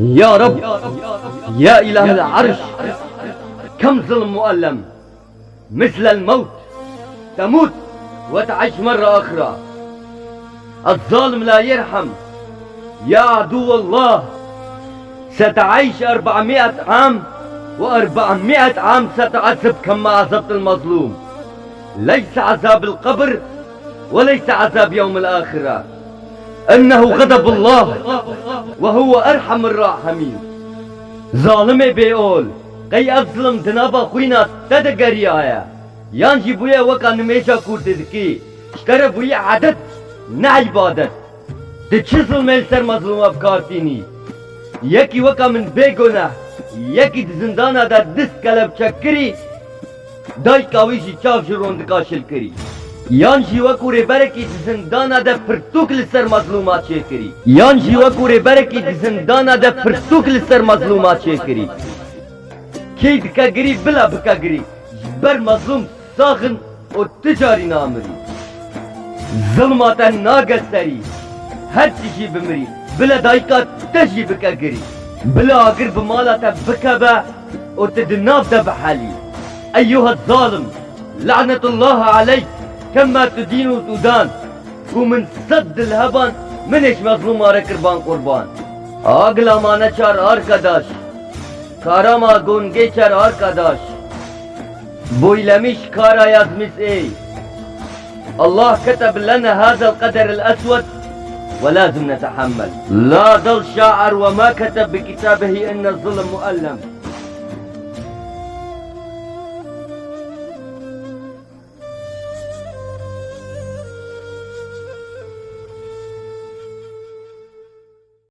يا رب، يا إله العرش، كم ظلم مؤلم مثل الموت، تموت وتعيش مرة أخرى. الظالم لا يرحم. يا عدو الله، ستعيش 400 عام و400 عام ستعذب كما عذبت المظلوم. ليس عذاب القبر وليس عذاب يوم الآخرة، إنه غضب الله وهو أرحم الراحمين. ظالمي بيقول قي أظلم دنابا خوينا تدقريايا يانجي بويا وكا نميشا كورتدكي اشترى بويا عدد نا عبادت. دي ظلم السر مظلوم بكارتيني يكي وكا من بيگونا يكي زندانا دا دست قلب چكري داي كاويشي چاف جرون دكاشل كري يانجي وكو ريبركي زندانا دا پرتوك لسر مظلومات چكري يانجي وكو ريبركي زندانا دا پرتوك لسر مظلومات چكري كي دكاگري بلا بكاگري جبر مظلوم ساخن و تجاري نامري ظلماتا ناگستري هر تجي بمري بلا دايكا تجي بكاگري بلا اگر بمالاتا بكبا و تدناف دا بحالي. ايها الظالم، لعنة الله عليك، كما تدين وتدان. ومن صد الهبان منش مظلوم آره قربان قربان. آگلا مانا چار arkadaş, karama gonge çar arkadaş. Boylamış kara yazmış ey. الله كتب لنا هذا القدر الأسود ولازم نتحمل. لا ضل شاعر وما كتب بكتابه إن الظلم مؤلم.